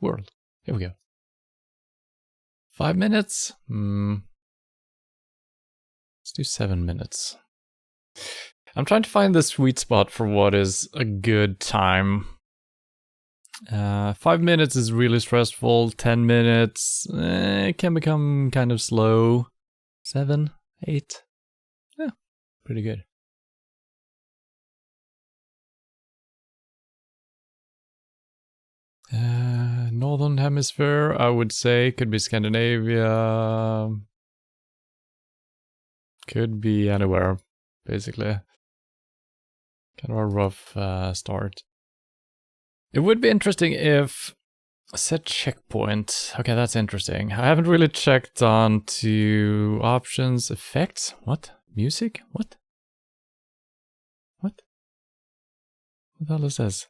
world. Here we go. 5 minutes? Let's do 7 minutes. I'm trying to find the sweet spot for what is a good time. 5 minutes is really stressful. 10 minutes it can become kind of slow. 7, 8, yeah, pretty good. Northern Hemisphere, I would say, could be Scandinavia. Could be anywhere, basically. Kind of a rough start. It would be interesting if set checkpoint. Okay, that's interesting. I haven't really checked on to options, effects. What? Music? What? What? What the hell is this?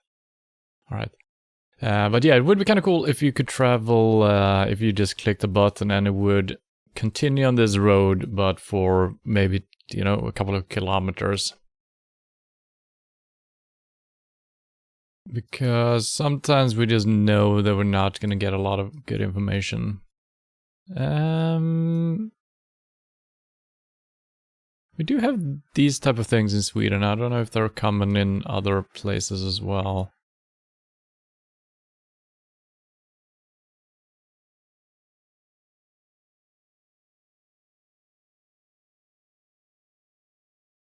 All right. But yeah, it would be kind of cool if you could travel, if you just clicked a button and it would continue on this road, but for maybe, you know, a couple of kilometers. Because sometimes we just know that we're not going to get a lot of good information. We do have these type of things in Sweden. I don't know if they're common in other places as well.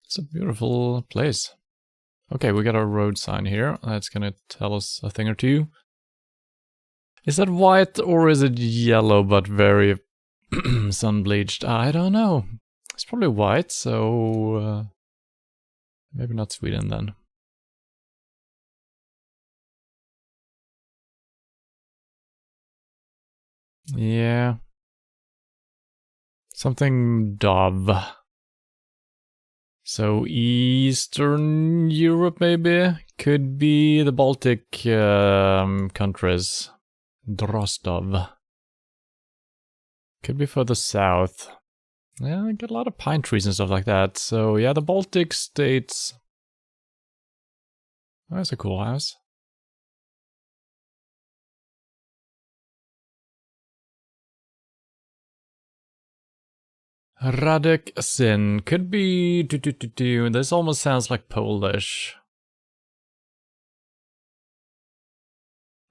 It's a beautiful place. Okay, we got our road sign here. That's gonna tell us a thing or two. Is that white or is it yellow but very sun-bleached? I don't know. It's probably white, so maybe not Sweden then. Yeah. Something Dove. So Eastern Europe maybe? Could be the Baltic countries. Drostov. Could be further south. Yeah, I get a lot of pine trees and stuff like that. So yeah, the Baltic states. Oh, that's a cool house. Radek Sin. Could be... This almost sounds like Polish.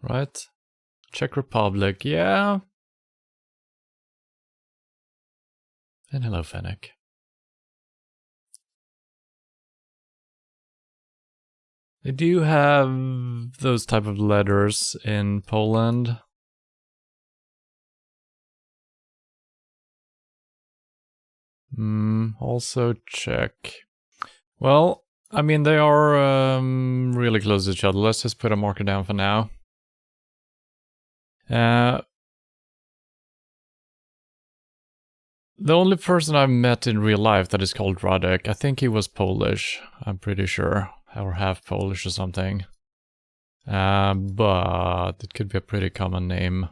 Right? Czech Republic, yeah. And hello, Fennec. They do have those type of letters in Poland. Also Czech. Well, I mean, they are really close to each other. Let's just put a marker down for now. The only person I've met in real life that is called Radek, I think he was Polish, I'm pretty sure. Or half Polish or something. But it could be a pretty common name.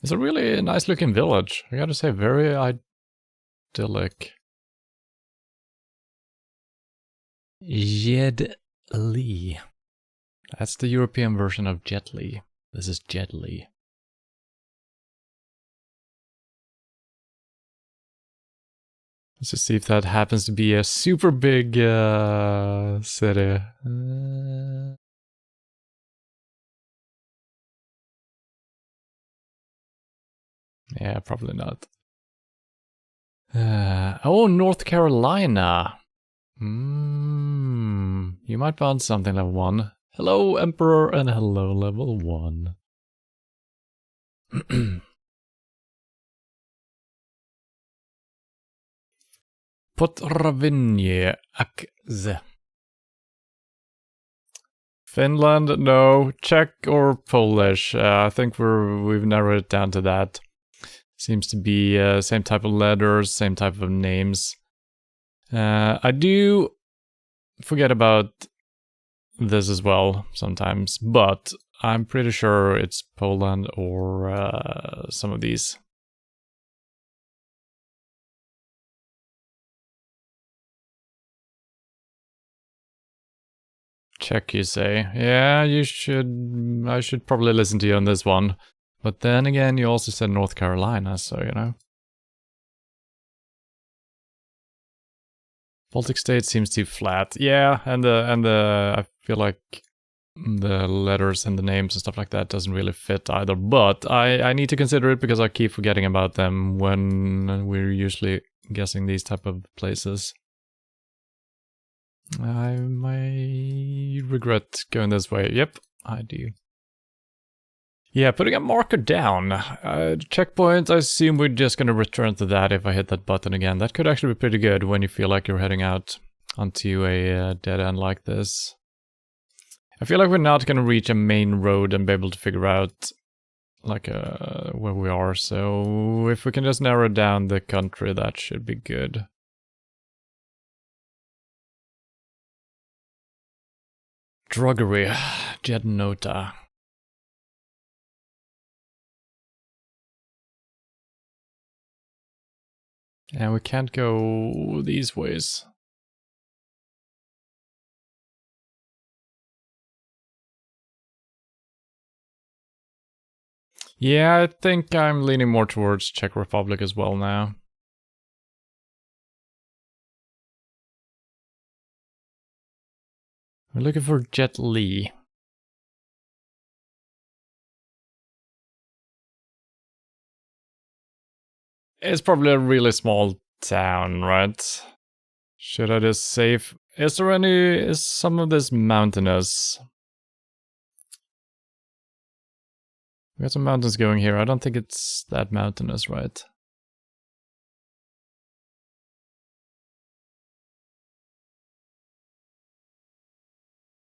It's a really nice looking village. I gotta say, very idyllic. Jedli. That's the European version of Jetli. This is Jedli. Let's just see if that happens to be a super big city. Yeah, probably not. Oh, North Carolina. You might find something level 1. Hello, Emperor, and hello, level 1. Potravinje Akze. Finland, no. Czech or Polish. I think we've narrowed it down to that. Seems to be same type of letters, same type of names. I do forget about this as well sometimes, but I'm pretty sure it's Poland or some of these. Check, you say. Yeah, you should. I should probably listen to you on this one. But then again, you also said North Carolina, so you know. Baltic states seems too flat. Yeah, and the I feel like the letters and the names and stuff like that doesn't really fit either. But I need to consider it because I keep forgetting about them when we're usually guessing these type of places. I might regret going this way. Yep, I do. Yeah, putting a marker down. Checkpoint, I assume we're just going to return to that if I hit that button again. That could actually be pretty good when you feel like you're heading out onto a dead end like this. I feel like we're not going to reach a main road and be able to figure out like where we are. So if we can just narrow down the country, that should be good. Druggery, Jednota. And we can't go these ways. Yeah, I think I'm leaning more towards Czech Republic as well now. We're looking for Jet Li. It's probably a really small town, right? Should I just save? Is some of this mountainous? We got some mountains going here. I don't think it's that mountainous, right?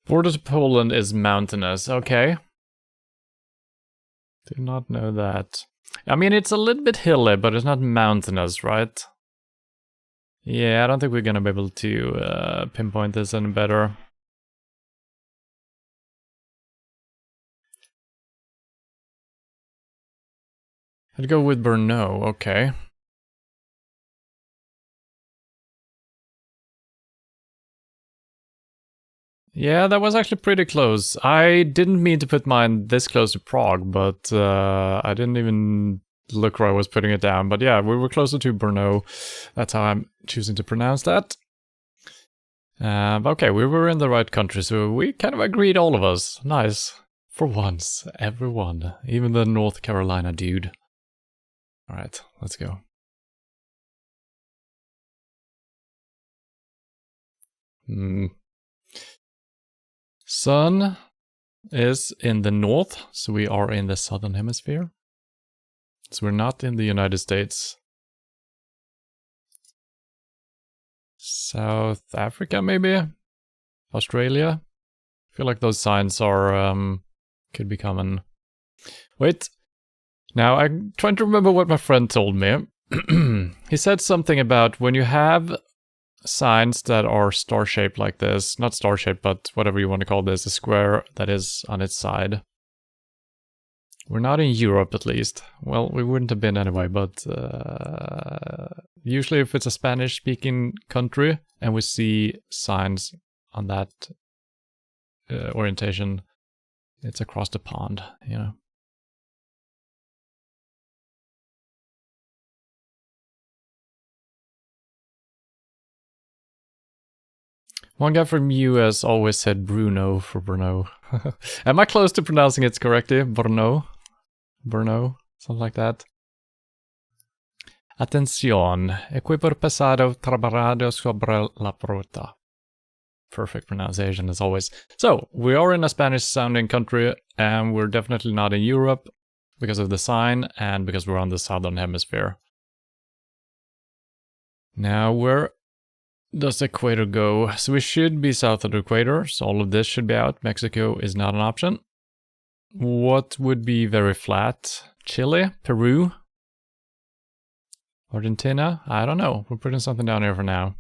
Border to Poland is mountainous. Okay. Did not know that. I mean, it's a little bit hilly, but it's not mountainous, right? Yeah, I don't think we're gonna be able to pinpoint this any better. I'd go with Brno, okay. Yeah, that was actually pretty close. I didn't mean to put mine this close to Prague, but I didn't even look where I was putting it down. But yeah, we were closer to Brno. That's how I'm choosing to pronounce that. Okay, we were in the right country, so we kind of agreed, all of us. Nice. For once, everyone. Even the North Carolina dude. Alright, let's go. Sun is in the north, so we are in the southern hemisphere. So we're not in the United States. South Africa, maybe? Australia? I feel like those signs are, could be common. Wait. Now, I'm trying to remember what my friend told me. He said something about when you have signs that are star-shaped like this, not star-shaped, but whatever you want to call this, a square that is on its side. We're not in Europe, at least. Well, we wouldn't have been anyway, but usually if it's a Spanish-speaking country and we see signs on that orientation, it's across the pond, you know. One guy from US always said Bruno for Brno. Am I close to pronouncing it correctly? Brno? Brno? Something like that. Atención. Equipo pesado trabajado sobre la fruta. Perfect pronunciation as always. So, we are in a Spanish-sounding country, and we're definitely not in Europe because of the sign and because we're on the southern hemisphere. Now, where does the equator go? So we should be south of the equator, so all of this should be out. Mexico is not an option. What would be very flat? Chile? Peru? Argentina? I don't know. We're putting something down here for now.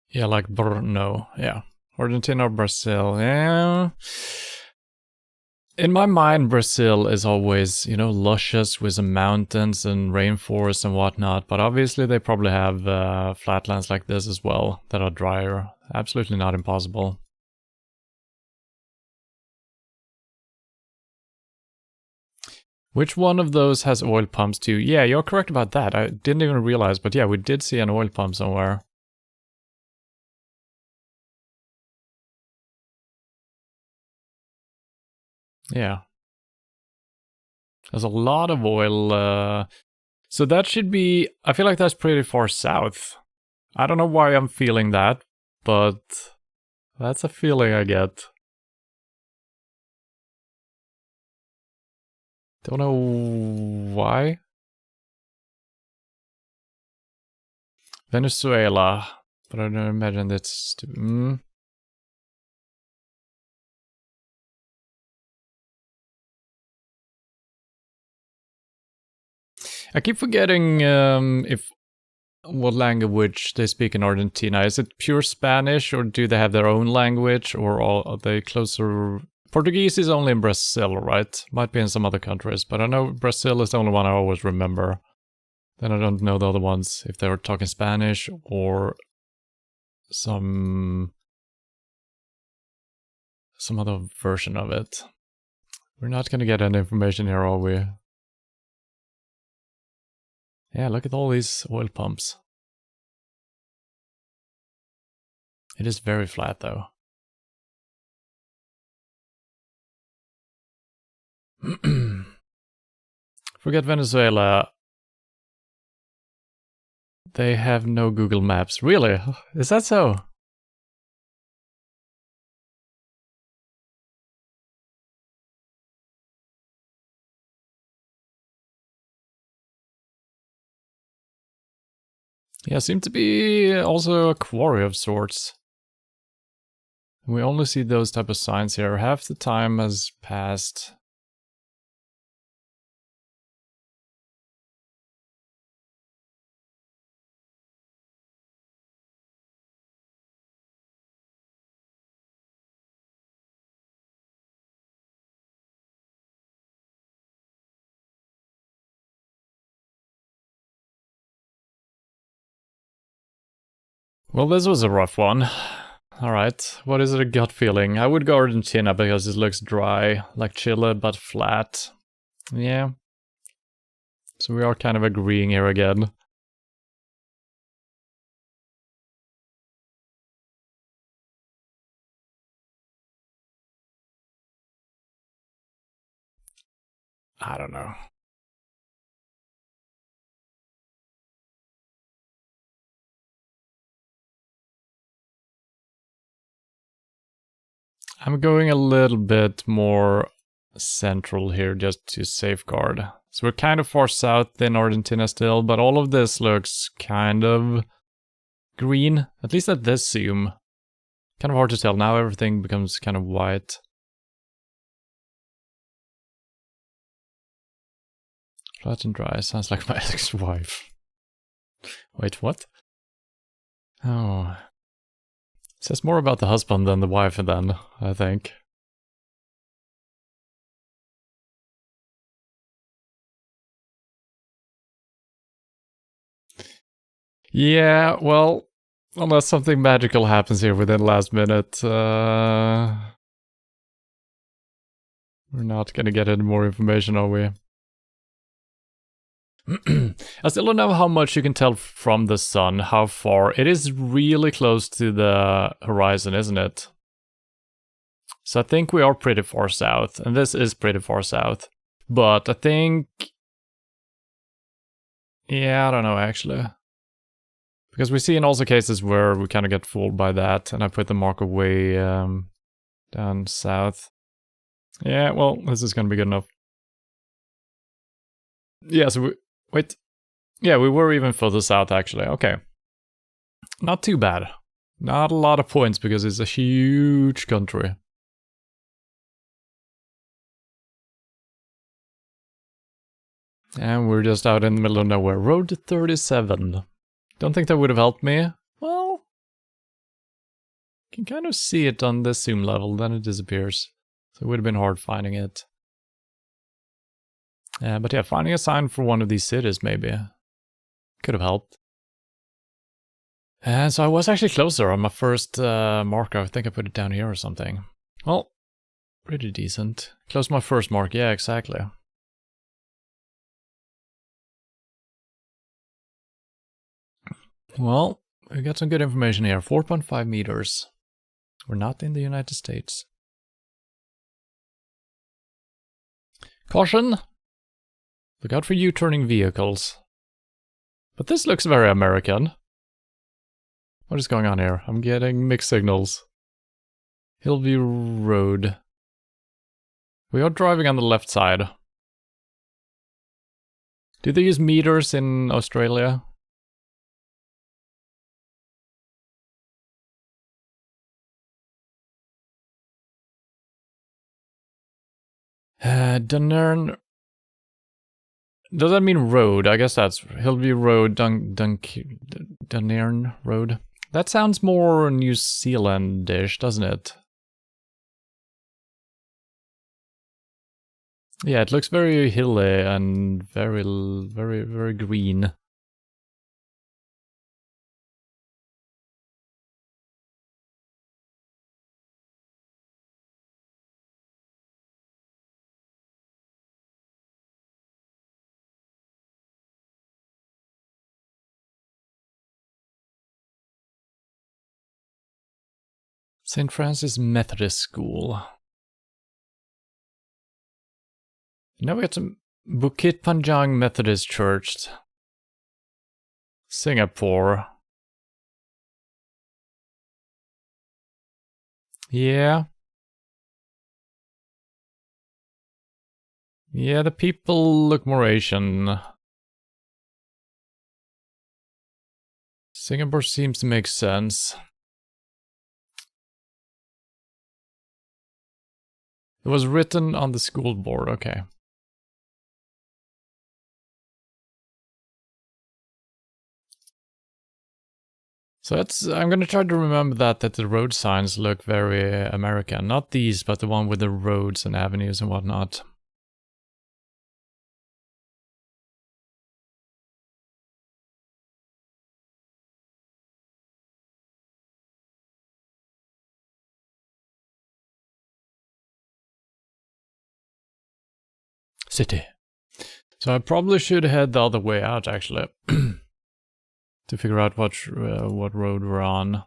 Yeah, like Brno. Yeah. Argentina or Brazil. Yeah. In my mind, Brazil is always, you know, luscious with some mountains and rainforests and whatnot, but obviously they probably have flatlands like this as well that are drier. Absolutely not impossible. Which one of those has oil pumps too? Yeah, you're correct about that. I didn't even realize, but yeah, we did see an oil pump somewhere. Yeah. There's a lot of oil. So that should be... I feel like that's pretty far south. I don't know why I'm feeling that, but that's a feeling I get. Don't know why. Venezuela. But I don't imagine that's... I keep forgetting if what language they speak in Argentina. Is it pure Spanish, or do they have their own language, or are they closer? Portuguese is only in Brazil, right? Might be in some other countries, but I know Brazil is the only one I always remember. Then I don't know the other ones, if they were talking Spanish or some other version of it. We're not gonna get any information here, are we? Yeah, look at all these oil pumps. It is very flat though. Forget Venezuela. They have no Google Maps. Really? Is that so? Yeah, seem to be also a quarry of sorts. We only see those type of signs here. Half the time has passed. Well, this was a rough one. Alright, what is it a gut feeling? I would go Argentina because it looks dry, like Chile, but flat. Yeah. So we are kind of agreeing here again. I don't know. I'm going a little bit more central here just to safeguard. So we're kind of far south in Argentina still, but all of this looks kind of green, at least at this zoom. Kind of hard to tell. Now everything becomes kind of white. Flat and dry. Sounds like my ex-wife. Wait, what? Oh. Says more about the husband than the wife then, I think. Yeah, well, unless something magical happens here within the last minute, we're not gonna get any more information, are we? I still don't know how much you can tell from the sun, how far. It is really close to the horizon, isn't it? So I think we are pretty far south, and this is pretty far south. But I think... yeah, I don't know actually. Because we see in also cases where we kind of get fooled by that, and I put the marker way down south. Yeah, well, this is gonna be good enough. Yeah, so we... wait. Yeah, we were even further south actually. Okay. Not too bad. Not a lot of points because it's a huge country. And we're just out in the middle of nowhere. Road 37. Don't think that would have helped me. Well, you can kind of see it on the zoom level, then it disappears. So it would have been hard finding it. But yeah, finding a sign for one of these cities maybe could have helped. And so I was actually closer on my first marker. I think I put it down here or something. Well, pretty decent. Close my first mark. Yeah, exactly. Well, we got some good information here. 4.5 meters. We're not in the United States. Caution! Look out for U-turning vehicles. But this looks very American. What is going on here? I'm getting mixed signals. Hillview Road. We are driving on the left side. Do they use meters in Australia? Dunern. Does that mean road? I guess that's Hillview Road, Dunern Road. That sounds more New Zealandish, doesn't it? Yeah, it looks very hilly and very, very, very green. St. Francis Methodist School. Now we got some Bukit Panjang Methodist Church. Singapore. Yeah. Yeah, the people look more Asian. Singapore seems to make sense. It was written on the school board, okay. So I'm gonna try to remember that the road signs look very American. Not these, but the one with the roads and avenues and whatnot. City. So I probably should head the other way out, actually. To figure out what road we're on.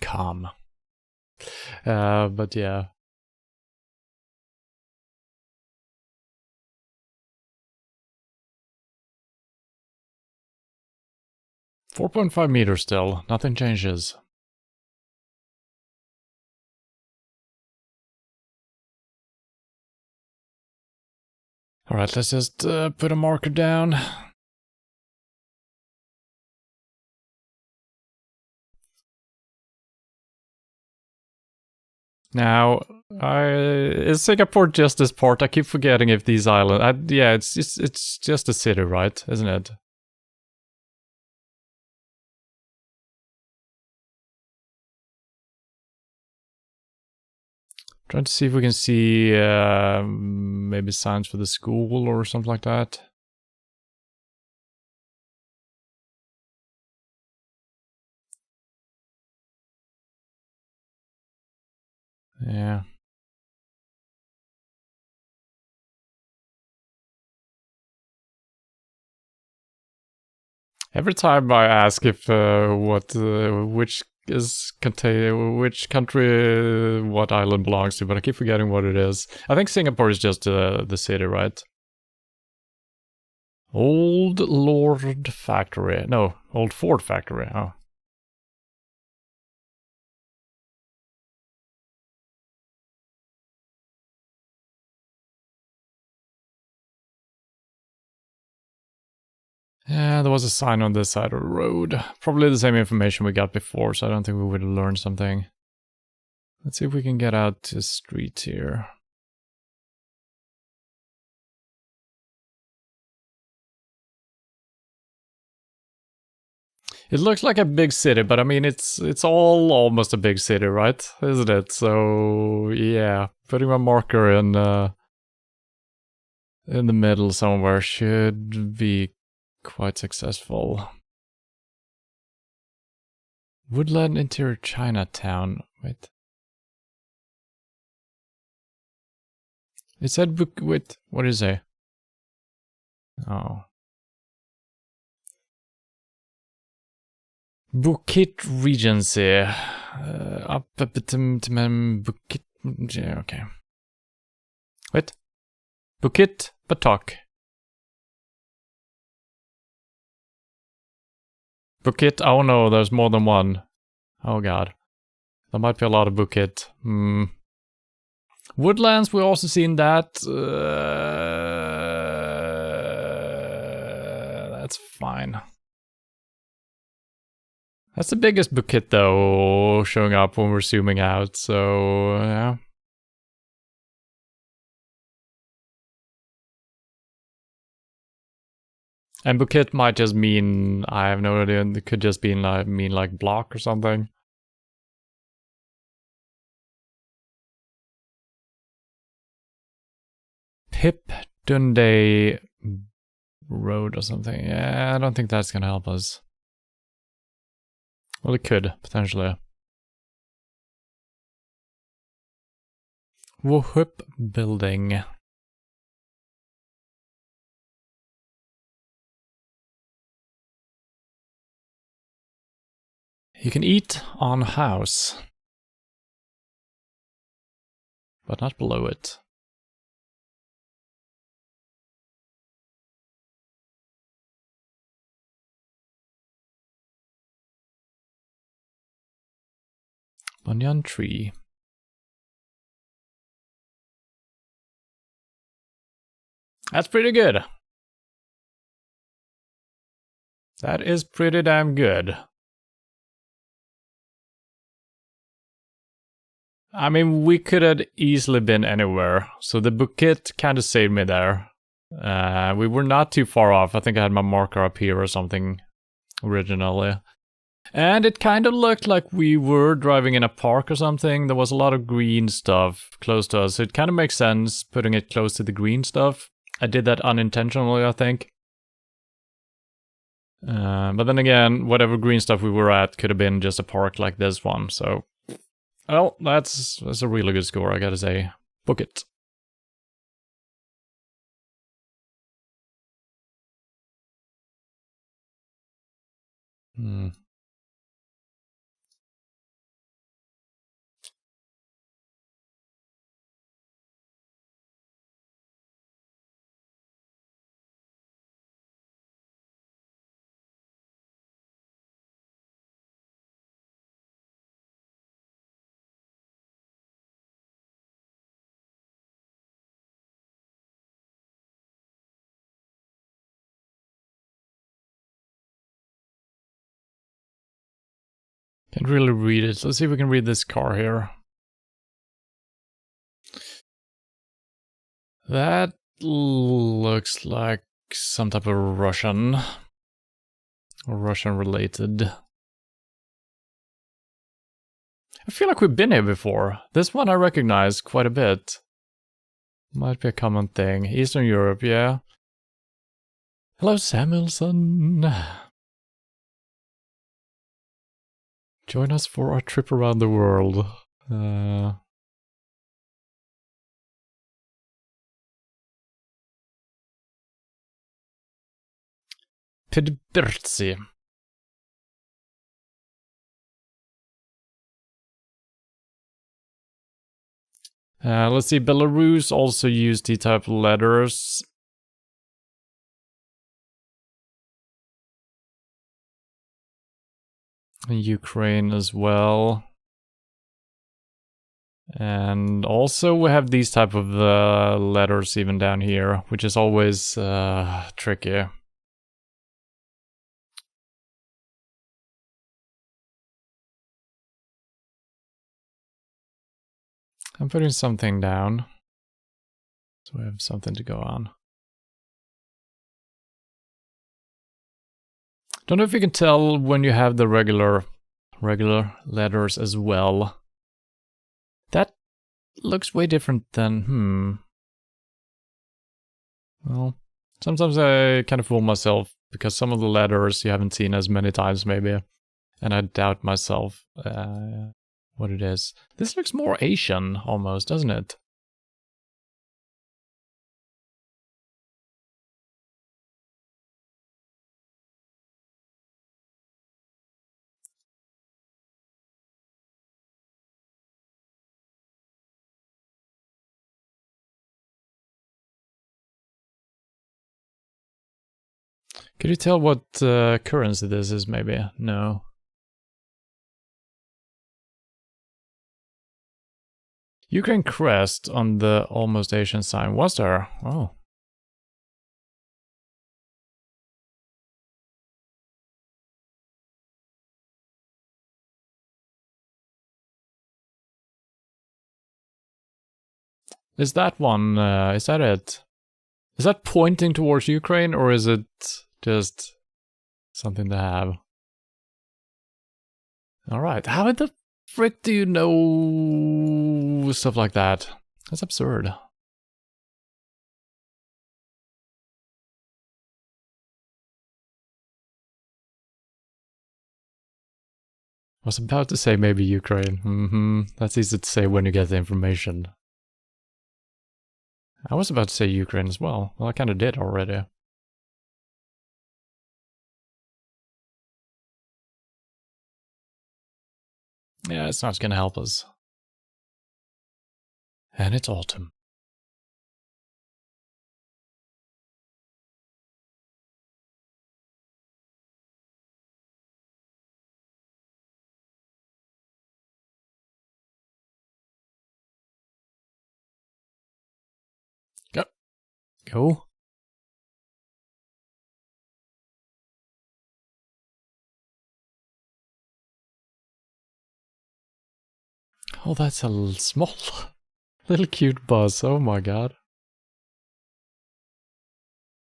.com. But yeah. .5 meters still. Nothing changes. Alright, let's just put a marker down. Now, is Singapore just this port? I keep forgetting if these islands. Yeah, it's just a city, right? Isn't it? Trying to see if we can see maybe signs for the school or something like that. Yeah. Every time I ask if which country what island belongs to, but I keep forgetting what it is. I think Singapore is just the city, right? Old Lord Factory. No, Old Ford Factory. Oh. Yeah, there was a sign on this side of the road. Probably the same information we got before, so I don't think we would have learned something. Let's see if we can get out to the street here. It looks like a big city, but I mean, it's all almost a big city, right? Isn't it? So, yeah, putting my marker in the middle somewhere should be quite successful. Woodland Interior Chinatown. Wait. It said wait, what did it say? Oh. Bukit Regency. Up Bukit. Yeah, okay. Wait. Bukit Batok. Bukit. Oh no, there's more than one. Oh god. There might be a lot of Bukit. Woodlands, we've also seen that. That's fine. That's the biggest Bukit though, showing up when we're zooming out, so yeah. And Bukit might just mean, I have no idea, it could just mean like block or something. Pip Dundee Road or something. Yeah, I don't think that's gonna help us. Well, it could, potentially. Whoop building. You can eat on house, but not below it. Banyan tree. That's pretty good. That is pretty damn good. I mean, we could have easily been anywhere, so the Bukit kind of saved me there. We were not too far off. I think I had my marker up here or something originally. And it kind of looked like we were driving in a park or something. There was a lot of green stuff close to us. So it kind of makes sense putting it close to the green stuff. I did that unintentionally, I think. But then again, whatever green stuff we were at could have been just a park like this one, so... Well, that's a really good score, I gotta say. Book it. Can't really read it. Let's see if we can read this car here. That looks like some type of Russian. Or Russian related. I feel like we've been here before. This one I recognize quite a bit. Might be a common thing. Eastern Europe, yeah. Hello, Samuelson. Join us for our trip around the world. Pidbirtsi. Let's see, Belarus also used the type of letters. Ukraine as well. And also we have these type of letters even down here, which is always tricky. I'm putting something down, so I have something to go on. Don't know if you can tell when you have the regular letters as well. That looks way different than, Well, sometimes I kind of fool myself because some of the letters you haven't seen as many times maybe. And I doubt myself what it is. This looks more Asian almost, doesn't it? Could you tell what currency this is maybe? No. Ukraine crest on the almost Asian sign. Was there? Oh. Is that one, is that it? Is that pointing towards Ukraine or is it just something to have? Alright, how the frick do you know stuff like that? That's absurd. I was about to say maybe Ukraine. That's easy to say when you get the information. I was about to say Ukraine as well. Well, I kind of did already. Yeah, it's not gonna help us. And it's autumn. Go. Go. Oh, that's a small, little cute buzz. Oh my god.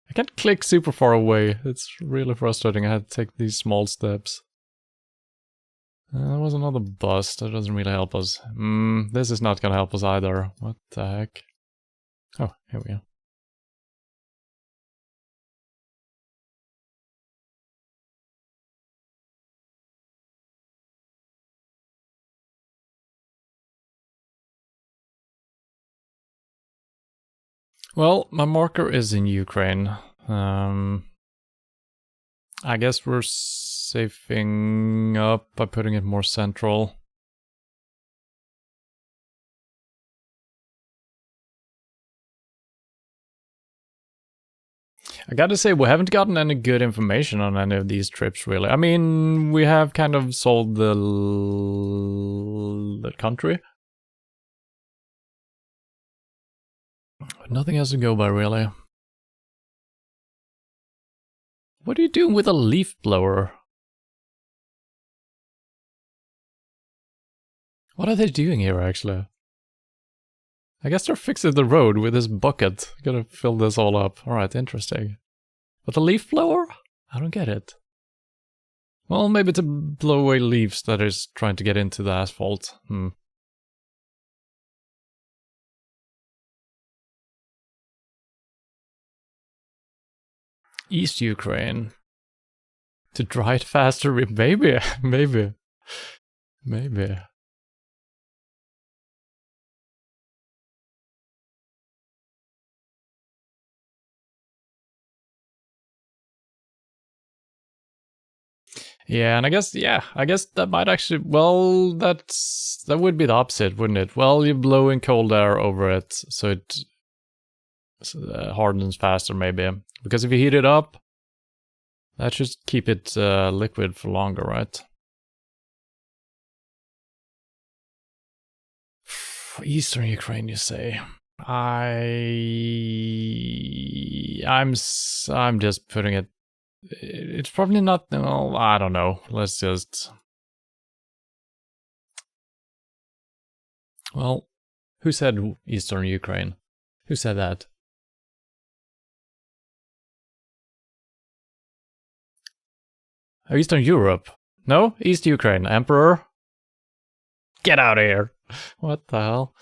I can't click super far away. It's really frustrating. I had to take these small steps. There was another bus. That doesn't really help us. This is not gonna help us either. What the heck? Oh, here we go. Well, my marker is in Ukraine. I guess we're safing up by putting it more central. I gotta say, we haven't gotten any good information on any of these trips, really. I mean, we have kind of sold the country. But nothing else to go by, really. What are you doing with a leaf blower? What are they doing here, actually? I guess they're fixing the road with this bucket. Gonna fill this all up. Alright, interesting. But the leaf blower? I don't get it. Well, maybe to blow away leaves that is trying to get into the asphalt. East Ukraine. To dry it faster, maybe. Yeah, and I guess that might actually, well, that would be the opposite, wouldn't it? Well, you're blowing cold air over it, so it hardens faster, maybe. Because if you heat it up, that should keep it liquid for longer, right? Eastern Ukraine, you say? I'm just putting it. It's probably not. Well, I don't know. Let's just. Well, Who said Eastern Ukraine? Who said that? Oh, Eastern Europe. No? East Ukraine. Emperor? Get out of here. What the hell?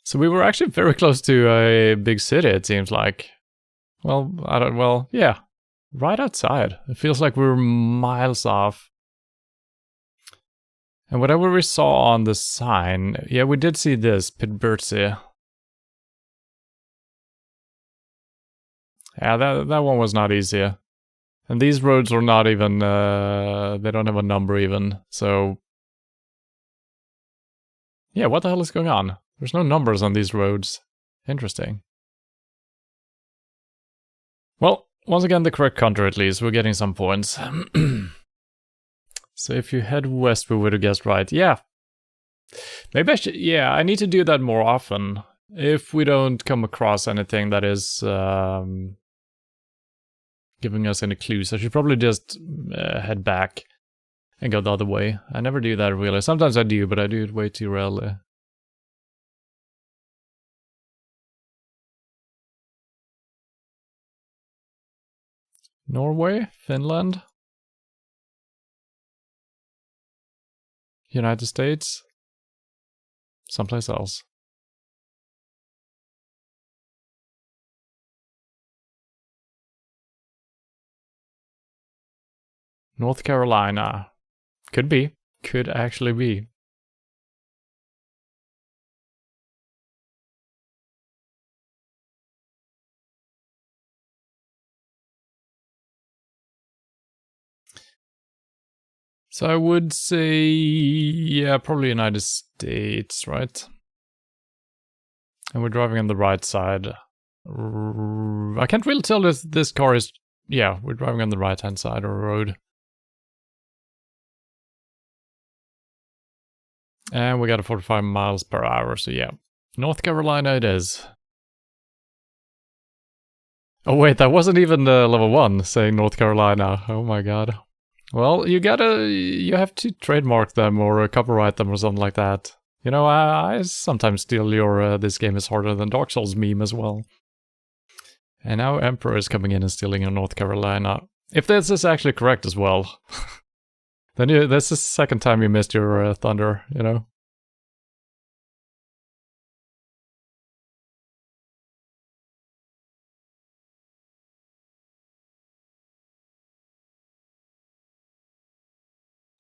So we were actually very close to a big city, it seems like. Well, yeah. Right outside. It feels like we were miles off. And whatever we saw on the sign, yeah, we did see this, Pitbertsy. Yeah, that one was not easy. And these roads are not even, they don't have a number even, so... Yeah, what the hell is going on? There's no numbers on these roads. Interesting. Well, once again, the correct country at least. We're getting some points. So if you head west, we would have guessed right. Yeah. Maybe I should... Yeah, I need to do that more often. If we don't come across anything that is giving us any clues, I should probably just head back and go the other way. I never do that really. Sometimes I do, but I do it way too rarely. Norway? Finland? United States? Someplace else. North Carolina. Could be. Could actually be. So I would say, yeah, probably United States, right? And we're driving on the right side. I can't really tell if this car is... Yeah, we're driving on the right-hand side of the road. And we got a 45 miles per hour, so yeah. North Carolina it is. Oh wait, that wasn't even level 1 saying North Carolina. Oh my god. Well, you have to trademark them or copyright them or something like that. You know, I sometimes steal your this game is harder than Dark Souls meme as well. And now Emperor is coming in and stealing in North Carolina. If this is actually correct as well, then that's the second time you missed your thunder, you know?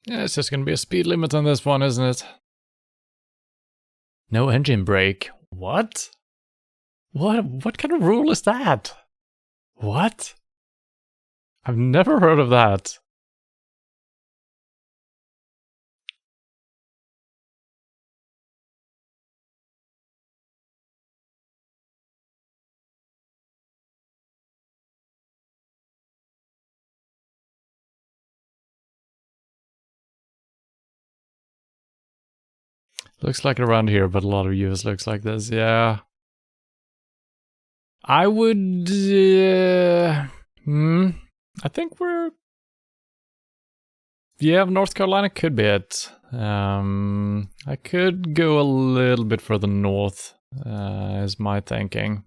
Yeah, it's just gonna be a speed limit on this one, isn't it? No engine brake. What? What kind of rule is that? What? I've never heard of that. Looks like around here, but a lot of US looks like this, yeah. I would... I think we're... Yeah, North Carolina could be it. I could go a little bit further north, is my thinking.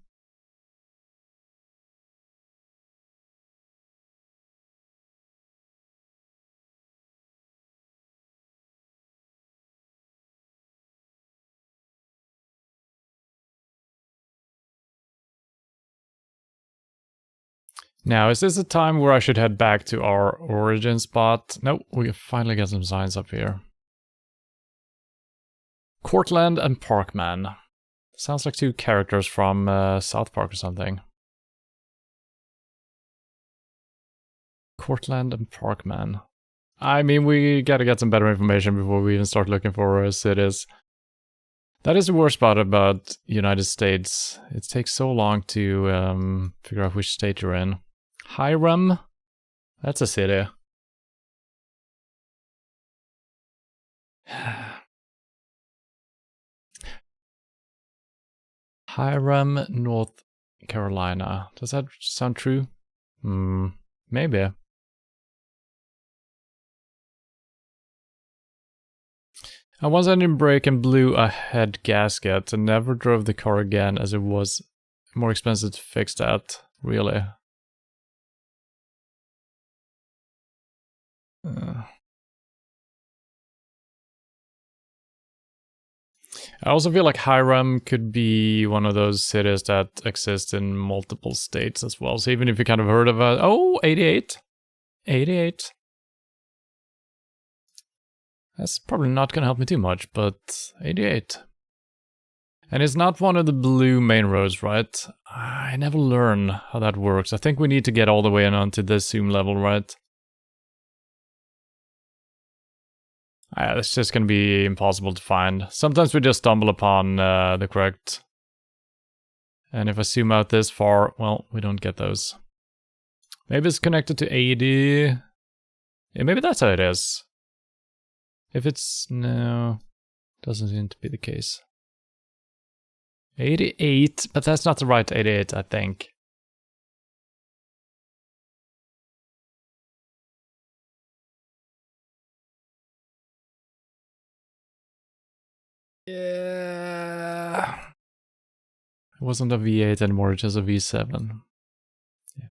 Now, is this a time where I should head back to our origin spot? Nope, we finally got some signs up here. Cortland and Parkman. Sounds like two characters from South Park or something. Cortland and Parkman. I mean, we gotta get some better information before we even start looking for cities. That is the worst part about United States. It takes so long to figure out which state you're in. Hiram? That's a city. Hiram, North Carolina. Does that sound true? Maybe. I once engine brake and blew a head gasket and never drove the car again as it was more expensive to fix that. Really? I also feel like Hiram could be one of those cities that exist in multiple states as well. So even if you kind of heard of it, oh, 88. 88. That's probably not going to help me too much, but 88. And it's not one of the blue main roads, right? I never learn how that works. I think we need to get all the way in onto the zoom level, right? It's just going to be impossible to find. Sometimes we just stumble upon the correct. And if I zoom out this far, well, we don't get those. Maybe it's connected to 80. Yeah, maybe that's how it is. If it's... no, doesn't seem to be the case. 88, but that's not the right 88, I think. Yeah. It wasn't a V8 anymore, it's just a V7. Yeah.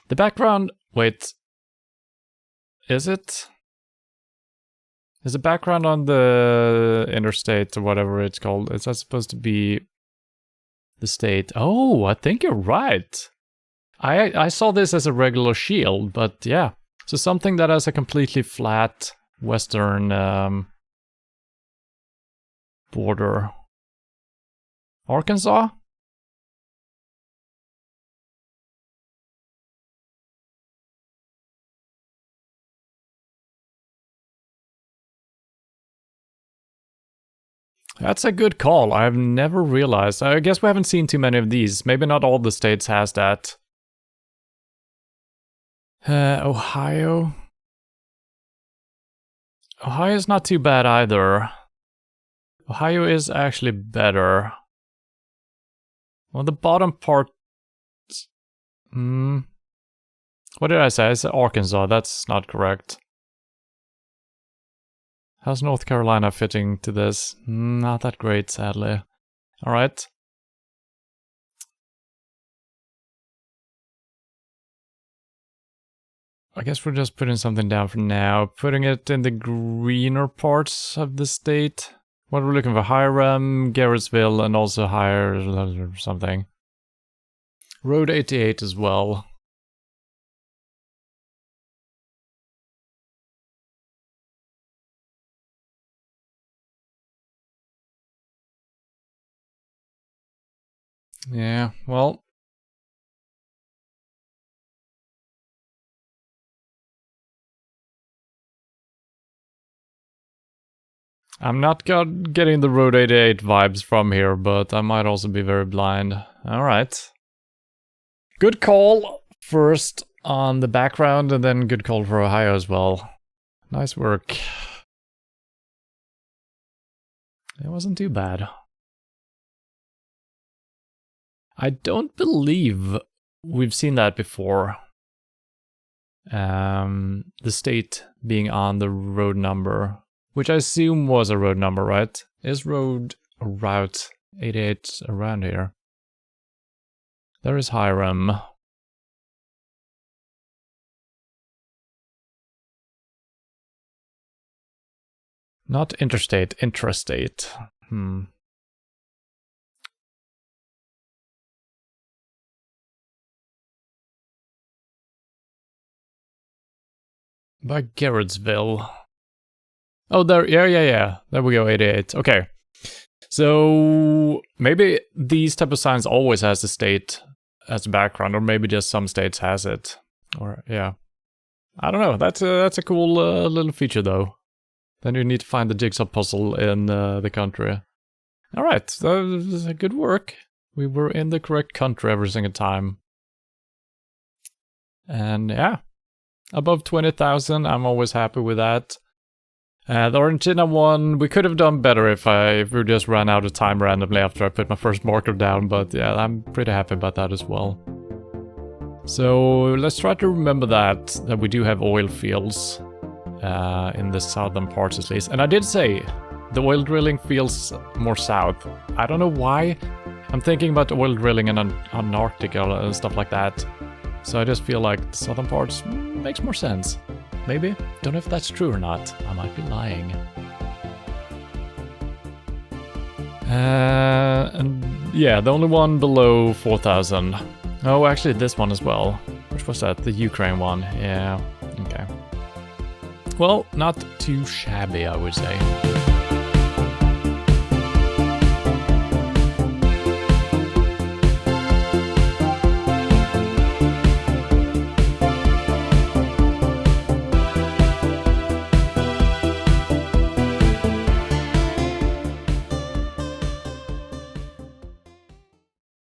The background... wait. Is it? Is the background on the interstate or whatever it's called? Is that supposed to be the state? Oh, I think you're right. I saw this as a regular shield, but yeah. So something that has a completely flat western border. Arkansas? That's a good call. I've never realized. I guess we haven't seen too many of these. Maybe not all the states has that. Ohio. Ohio's not too bad either. Ohio is actually better. Well, the bottom part... What did I say? I said Arkansas. That's not correct. How's North Carolina fitting to this? Not that great, sadly. Alright. I guess we're just putting something down for now. Putting it in the greener parts of the state. What we're looking for? Hiram, Garrettsville, and also higher something. Road 88 as well. Yeah, well. I'm not getting the Road 88 vibes from here, but I might also be very blind. Alright. Good call first on the background, and then good call for Ohio as well. Nice work. It wasn't too bad. I don't believe we've seen that before. The state being on the road number, which I assume was a road number, right? Is road or route 88 around here? There is Hiram. Not interstate, intrastate. By Garrettsville. Oh, there, yeah. There we go, 88. Okay. So, maybe these type of signs always has the state as a background, or maybe just some states has it. Or, yeah. I don't know, that's a cool little feature though. Then you need to find the jigsaw puzzle in the country. Alright, good work. We were in the correct country every single time. And yeah. Above 20,000, I'm always happy with that. The Argentina one, we could have done better if we just ran out of time randomly after I put my first marker down, but yeah, I'm pretty happy about that as well. So let's try to remember that we do have oil fields. in the southern parts at least. And I did say the oil drilling feels more south. I don't know why. I'm thinking about oil drilling in Antarctica and stuff like that. So I just feel like the southern parts makes more sense. Maybe. Don't know if that's true or not. I might be lying. And yeah, the only one below 4,000. Oh, actually this one as well. Which was that? The Ukraine one. Yeah, okay. Well, not too shabby, I would say.